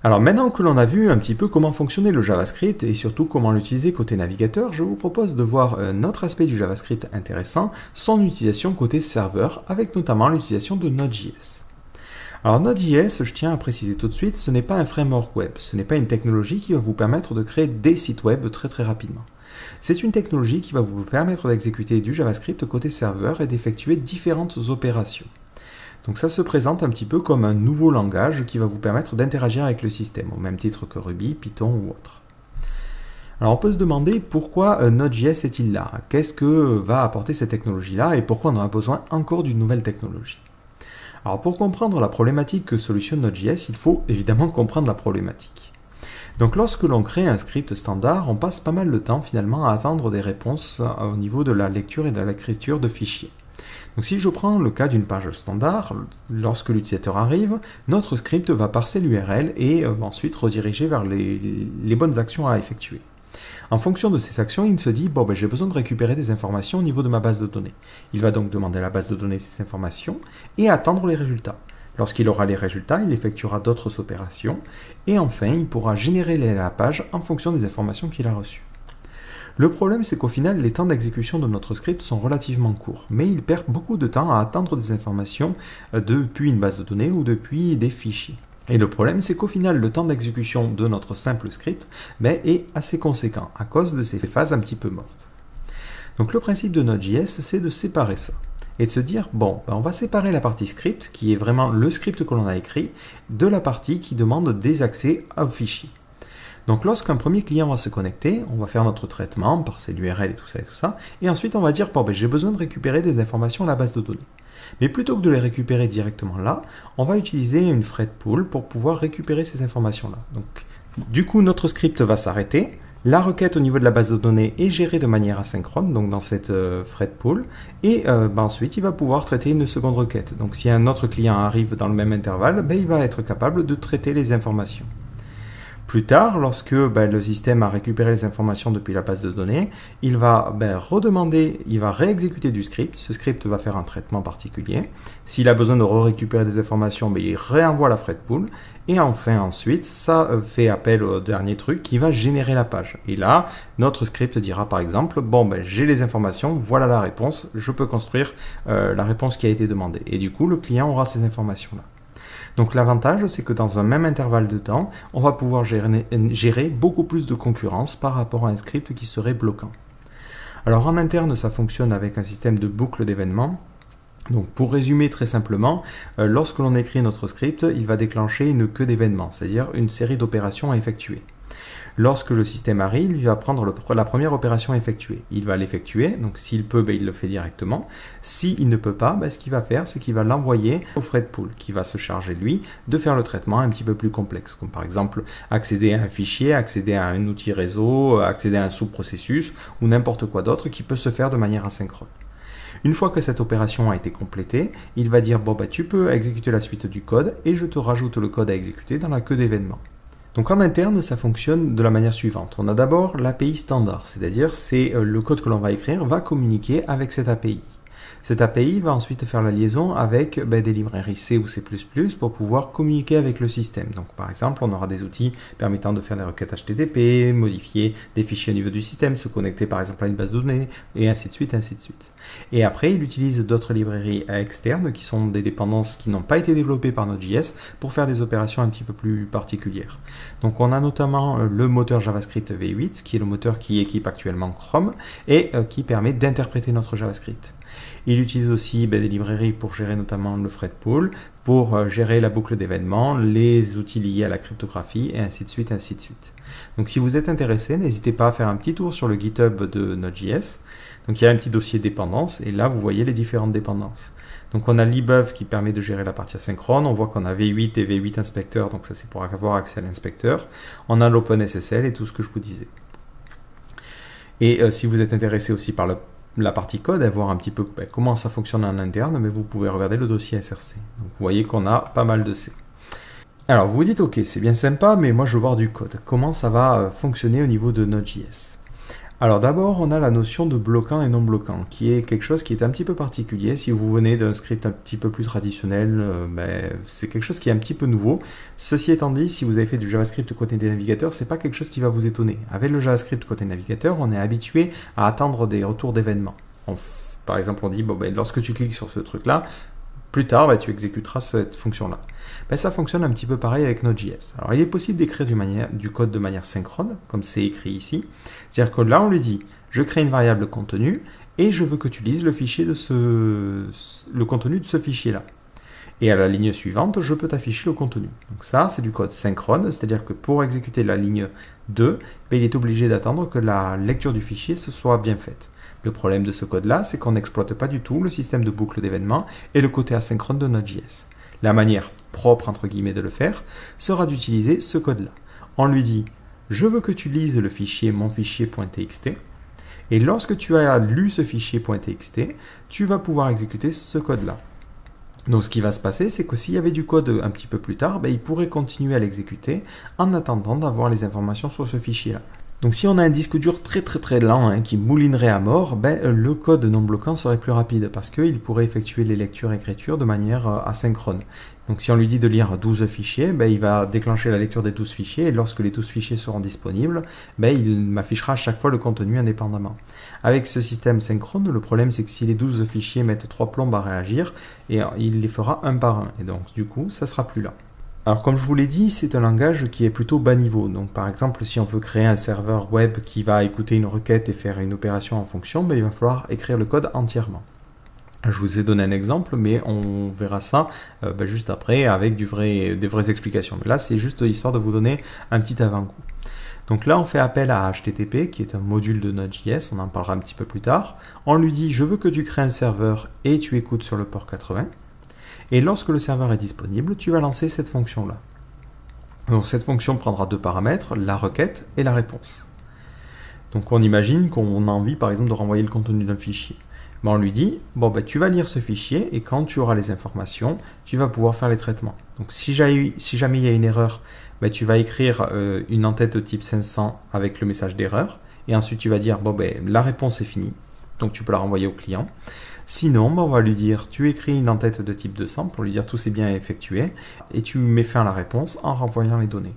Alors maintenant que l'on a vu un petit peu comment fonctionnait le JavaScript et surtout comment l'utiliser côté navigateur, je vous propose de voir un autre aspect du JavaScript intéressant, son utilisation côté serveur, avec notamment l'utilisation de Node.js. Alors Node.js, je tiens à préciser tout de suite, ce n'est pas un framework web, ce n'est pas une technologie qui va vous permettre de créer des sites web très rapidement. C'est une technologie qui va vous permettre d'exécuter du JavaScript côté serveur et d'effectuer différentes opérations. Donc ça se présente un petit peu comme un nouveau langage qui va vous permettre d'interagir avec le système, au même titre que Ruby, Python ou autre. Alors on peut se demander pourquoi Node.js est-il là? Qu'est-ce que va apporter cette technologie-là et pourquoi on aura besoin encore d'une nouvelle technologie? Alors pour comprendre la problématique que solutionne Node.js, il faut évidemment comprendre la problématique. Donc lorsque l'on crée un script standard, on passe pas mal de temps finalement à attendre des réponses au niveau de la lecture et de l'écriture de fichiers. Donc si je prends le cas d'une page standard, lorsque l'utilisateur arrive, notre script va parser l'URL et ensuite rediriger vers les bonnes actions à effectuer. En fonction de ces actions, il se dit bon, j'ai besoin de récupérer des informations au niveau de ma base de données. Il va donc demander à la base de données ces informations et attendre les résultats. Lorsqu'il aura les résultats, il effectuera d'autres opérations et enfin, il pourra générer la page en fonction des informations qu'il a reçues. Le problème, c'est qu'au final, les temps d'exécution de notre script sont relativement courts, mais il perd beaucoup de temps à attendre des informations depuis une base de données ou depuis des fichiers. Et le problème, c'est qu'au final, le temps d'exécution de notre simple script est assez conséquent à cause de ces phases un petit peu mortes. Donc le principe de Node.js, c'est de séparer ça et de se dire, bon, on va séparer la partie script, qui est vraiment le script que l'on a écrit, de la partie qui demande des accès aux fichiers. Donc lorsqu'un premier client va se connecter, on va faire notre traitement, parser l'URL et tout ça, et ensuite on va dire, bon, j'ai besoin de récupérer des informations à la base de données. Mais plutôt que de les récupérer directement là, on va utiliser une thread pool pour pouvoir récupérer ces informations-là. Donc, du coup, notre script va s'arrêter. La requête au niveau de la base de données est gérée de manière asynchrone, donc dans cette thread pool, et ensuite il va pouvoir traiter une seconde requête. Donc si un autre client arrive dans le même intervalle, il va être capable de traiter les informations. Plus tard, lorsque le système a récupéré les informations depuis la base de données, il va redemander, il va réexécuter du script. Ce script va faire un traitement particulier. S'il a besoin de récupérer des informations, il réenvoie la thread pool. Et enfin, ensuite, ça fait appel au dernier truc qui va générer la page. Et là, notre script dira par exemple, j'ai les informations, voilà la réponse, je peux construire la réponse qui a été demandée. Et du coup, le client aura ces informations-là. Donc l'avantage, c'est que dans un même intervalle de temps, on va pouvoir gérer beaucoup plus de concurrence par rapport à un script qui serait bloquant. Alors en interne, ça fonctionne avec un système de boucle d'événements. Donc pour résumer très simplement, lorsque l'on écrit notre script, il va déclencher une queue d'événements, c'est-à-dire une série d'opérations à effectuer. Lorsque le système arrive, il va prendre la première opération à effectuer. Il va l'effectuer, donc s'il peut, il le fait directement. S'il ne peut pas, ce qu'il va faire, c'est qu'il va l'envoyer au thread pool, qui va se charger, lui, de faire le traitement un petit peu plus complexe, comme par exemple accéder à un fichier, accéder à un outil réseau, accéder à un sous-processus, ou n'importe quoi d'autre qui peut se faire de manière asynchrone. Une fois que cette opération a été complétée, il va dire tu peux exécuter la suite du code et je te rajoute le code à exécuter dans la queue d'événements. Donc en interne, ça fonctionne de la manière suivante. On a d'abord l'API standard, c'est-à-dire c'est le code que l'on va écrire va communiquer avec cette API. Cette API va ensuite faire la liaison avec des librairies C ou C++ pour pouvoir communiquer avec le système. Donc par exemple, on aura des outils permettant de faire des requêtes HTTP, modifier des fichiers au niveau du système, se connecter par exemple à une base de données, et ainsi de suite, ainsi de suite. Et après, il utilise d'autres librairies externes qui sont des dépendances qui n'ont pas été développées par Node.js pour faire des opérations un petit peu plus particulières. Donc on a notamment le moteur JavaScript V8, qui est le moteur qui équipe actuellement Chrome et qui permet d'interpréter notre JavaScript. Il utilise aussi des librairies pour gérer notamment le thread pool, pour gérer la boucle d'événements, les outils liés à la cryptographie, et ainsi de suite, ainsi de suite. Donc si vous êtes intéressé, n'hésitez pas à faire un petit tour sur le GitHub de Node.js. Donc il y a un petit dossier dépendance, et là vous voyez les différentes dépendances. Donc on a l'EBUF qui permet de gérer la partie asynchrone, on voit qu'on a V8 et V8 inspecteur, donc ça c'est pour avoir accès à l'inspecteur. On a l'OpenSSL et tout ce que je vous disais. Et si vous êtes intéressé aussi par la partie code, à voir un petit peu comment ça fonctionne en interne, mais vous pouvez regarder le dossier SRC. Donc vous voyez qu'on a pas mal de C. Alors vous vous dites, ok, c'est bien sympa, mais moi je veux voir du code. Comment ça va fonctionner au niveau de Node.js? Alors d'abord, on a la notion de bloquant et non bloquant, qui est quelque chose qui est un petit peu particulier. Si vous venez d'un script un petit peu plus traditionnel, c'est quelque chose qui est un petit peu nouveau. Ceci étant dit, si vous avez fait du JavaScript côté des navigateurs, c'est pas quelque chose qui va vous étonner. Avec le JavaScript côté navigateur, on est habitué à attendre des retours d'événements. Par exemple, on dit, lorsque tu cliques sur ce truc-là, plus tard, tu exécuteras cette fonction-là. Ça fonctionne un petit peu pareil avec Node.js. Alors, il est possible d'écrire du code de manière synchrone, comme c'est écrit ici. C'est-à-dire que là, on lui dit, je crée une variable contenu et je veux que tu lises le contenu de ce fichier-là. Et à la ligne suivante, je peux t'afficher le contenu. Donc ça, c'est du code synchrone, c'est-à-dire que pour exécuter la ligne 2, il est obligé d'attendre que la lecture du fichier se soit bien faite. Le problème de ce code-là, c'est qu'on n'exploite pas du tout le système de boucle d'événements et le côté asynchrone de Node.js. La manière propre, entre guillemets, de le faire sera d'utiliser ce code-là. On lui dit, je veux que tu lises le fichier monfichier.txt, et lorsque tu as lu ce fichier.txt, tu vas pouvoir exécuter ce code-là. Donc ce qui va se passer, c'est que s'il y avait du code un petit peu plus tard, il pourrait continuer à l'exécuter en attendant d'avoir les informations sur ce fichier-là. Donc si on a un disque dur très lent qui moulinerait à mort, le code non bloquant serait plus rapide parce qu'il pourrait effectuer les lectures-écritures de manière asynchrone. Donc si on lui dit de lire 12 fichiers, il va déclencher la lecture des 12 fichiers et lorsque les 12 fichiers seront disponibles, il m'affichera à chaque fois le contenu indépendamment. Avec ce système synchrone, le problème c'est que si les 12 fichiers mettent 3 plombes à réagir, il les fera un par un et donc du coup ça sera plus là. Alors comme je vous l'ai dit, c'est un langage qui est plutôt bas niveau. Donc par exemple, si on veut créer un serveur web qui va écouter une requête et faire une opération en fonction, il va falloir écrire le code entièrement. Je vous ai donné un exemple, mais on verra ça juste après avec des vraies explications. Mais là, c'est juste histoire de vous donner un petit avant-goût. Donc là, on fait appel à HTTP, qui est un module de Node.js, on en parlera un petit peu plus tard. On lui dit, je veux que tu crées un serveur et tu écoutes sur le port 80. Et lorsque le serveur est disponible, tu vas lancer cette fonction-là. Donc cette fonction prendra deux paramètres, la requête et la réponse. Donc on imagine qu'on a envie par exemple de renvoyer le contenu d'un fichier. On lui dit, tu vas lire ce fichier et quand tu auras les informations, tu vas pouvoir faire les traitements. Donc si jamais il y a une erreur, tu vas écrire une en-tête de type 500 avec le message d'erreur. Et ensuite tu vas dire, la réponse est finie. Donc tu peux la renvoyer au client. Sinon, on va lui dire, tu écris une en-tête de type 200 pour lui dire tout c'est bien effectué et tu mets fin à la réponse en renvoyant les données.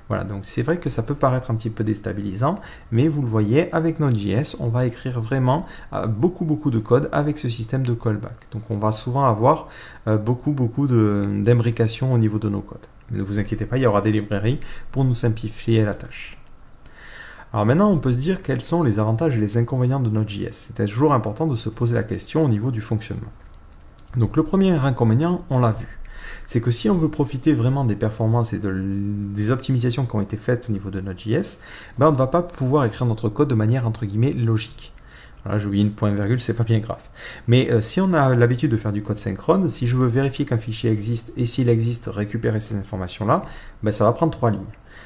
Voilà, donc c'est vrai que ça peut paraître un petit peu déstabilisant, mais vous le voyez, avec Node.js, on va écrire vraiment beaucoup de code avec ce système de callback. Donc on va souvent avoir beaucoup d'imbrication au niveau de nos codes. Mais ne vous inquiétez pas, il y aura des librairies pour nous simplifier la tâche. Alors maintenant, on peut se dire quels sont les avantages et les inconvénients de Node.js. C'est toujours important de se poser la question au niveau du fonctionnement. Donc le premier inconvénient, on l'a vu. C'est que si on veut profiter vraiment des performances et des optimisations qui ont été faites au niveau de Node.js, on ne va pas pouvoir écrire notre code de manière entre guillemets logique. Là, j'ai oublié une point virgule, c'est pas bien grave. Mais si on a l'habitude de faire du code synchrone, si je veux vérifier qu'un fichier existe et s'il existe, récupérer ces informations-là, ça va prendre 3 lignes.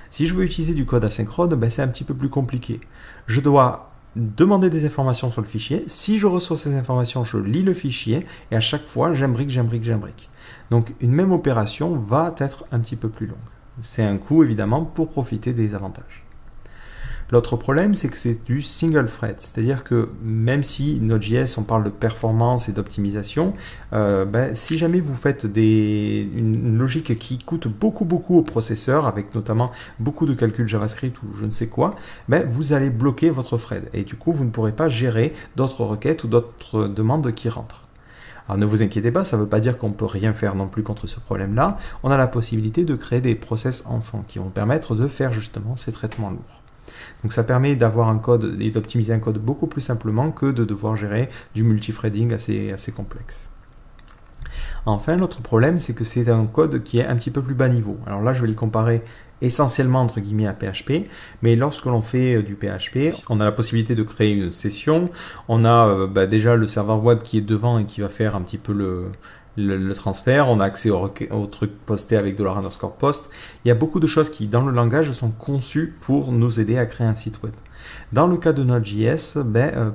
Si je veux utiliser du code asynchrone, c'est un petit peu plus compliqué. Je dois demander des informations sur le fichier. Si je reçois ces informations, je lis le fichier et à chaque fois, j'imbrique. Donc une même opération va être un petit peu plus longue. C'est un coût évidemment pour profiter des avantages. L'autre problème, c'est que c'est du single thread, c'est-à-dire que même si Node.js, on parle de performance et d'optimisation, si jamais vous faites une logique qui coûte beaucoup au processeur, avec notamment beaucoup de calculs JavaScript ou je ne sais quoi, vous allez bloquer votre thread et du coup, vous ne pourrez pas gérer d'autres requêtes ou d'autres demandes qui rentrent. Alors ne vous inquiétez pas, ça ne veut pas dire qu'on ne peut rien faire non plus contre ce problème-là. On a la possibilité de créer des process enfants qui vont permettre de faire justement ces traitements lourds. Donc ça permet d'avoir un code et d'optimiser un code beaucoup plus simplement que de devoir gérer du multithreading assez complexe. Enfin, l'autre problème, c'est que c'est un code qui est un petit peu plus bas niveau. Alors là, je vais le comparer essentiellement entre guillemets à PHP, mais lorsque l'on fait du PHP, on a la possibilité de créer une session, on a déjà le serveur web qui est devant et qui va faire un petit peu le transfert, on a accès au truc posté avec $_post. Il y a beaucoup de choses qui, dans le langage, sont conçues pour nous aider à créer un site web. Dans le cas de Node.js,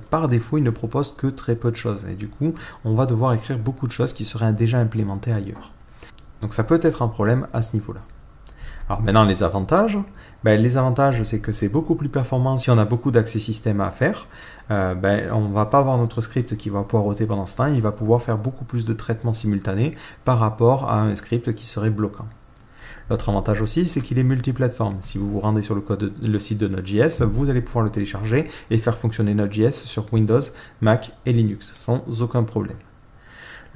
par défaut, il ne propose que très peu de choses. Et du coup, on va devoir écrire beaucoup de choses qui seraient déjà implémentées ailleurs. Donc ça peut être un problème à ce niveau-là. Alors maintenant, les avantages. Les avantages, c'est que c'est beaucoup plus performant si on a beaucoup d'accès système à faire. On ne va pas avoir notre script qui va poireauter pendant ce temps, il va pouvoir faire beaucoup plus de traitements simultanés par rapport à un script qui serait bloquant. L'autre avantage aussi, c'est qu'il est multiplateforme. Si vous vous rendez sur le site de Node.js, vous allez pouvoir le télécharger et faire fonctionner Node.js sur Windows, Mac et Linux sans aucun problème.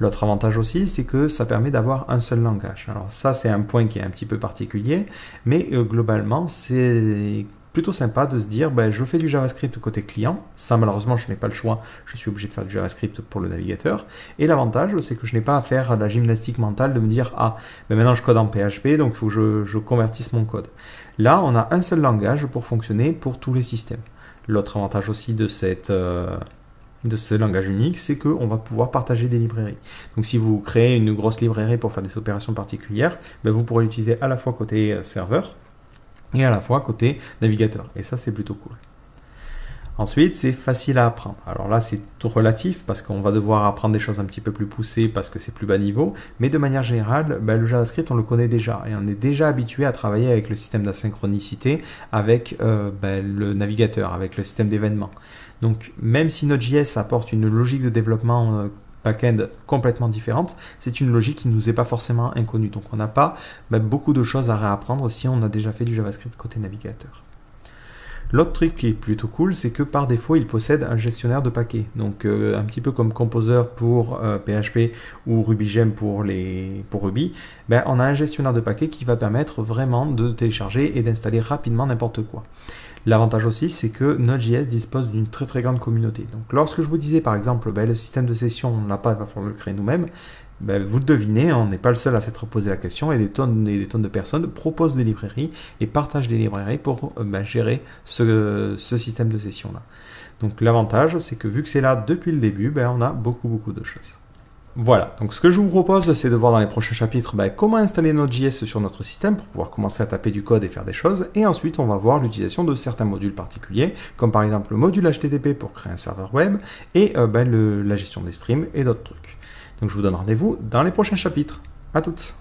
L'autre avantage aussi, c'est que ça permet d'avoir un seul langage. Alors ça, c'est un point qui est un petit peu particulier, mais globalement, c'est plutôt sympa de se dire, je fais du JavaScript côté client. Ça, malheureusement, je n'ai pas le choix. Je suis obligé de faire du JavaScript pour le navigateur. Et l'avantage, c'est que je n'ai pas à faire la gymnastique mentale de me dire, maintenant je code en PHP, donc il faut que je convertisse mon code. Là, on a un seul langage pour fonctionner pour tous les systèmes. L'autre avantage aussi de ce langage unique, c'est qu'on va pouvoir partager des librairies. Donc si vous créez une grosse librairie pour faire des opérations particulières, vous pourrez l'utiliser à la fois côté serveur et à la fois côté navigateur. Et ça, c'est plutôt cool. Ensuite, c'est facile à apprendre. Alors là, c'est tout relatif parce qu'on va devoir apprendre des choses un petit peu plus poussées parce que c'est plus bas niveau. Mais de manière générale, le JavaScript, on le connaît déjà. Et on est déjà habitué à travailler avec le système d'asynchronicité, avec le navigateur, avec le système d'événements. Donc, même si Node.js apporte une logique de développement back-end complètement différente, c'est une logique qui ne nous est pas forcément inconnue. Donc, on n'a pas beaucoup de choses à réapprendre si on a déjà fait du JavaScript côté navigateur. L'autre truc qui est plutôt cool, c'est que par défaut, il possède un gestionnaire de paquets. Donc, un petit peu comme Composer pour PHP ou RubyGem pour Ruby, on a un gestionnaire de paquets qui va permettre vraiment de télécharger et d'installer rapidement n'importe quoi. L'avantage aussi, c'est que Node.js dispose d'une très très grande communauté. Donc, lorsque je vous disais par exemple, le système de session, on ne l'a pas, il va falloir le créer nous-mêmes. Vous le devinez, on n'est pas le seul à s'être posé la question et des tonnes de personnes proposent des librairies et partagent des librairies pour gérer ce système de session-là. Donc l'avantage, c'est que vu que c'est là depuis le début, on a beaucoup de choses. Voilà, donc ce que je vous propose, c'est de voir dans les prochains chapitres comment installer Node.js sur notre système pour pouvoir commencer à taper du code et faire des choses. Et ensuite, on va voir l'utilisation de certains modules particuliers, comme par exemple le module HTTP pour créer un serveur web et la gestion des streams et d'autres trucs. Donc je vous donne rendez-vous dans les prochains chapitres. À toutes!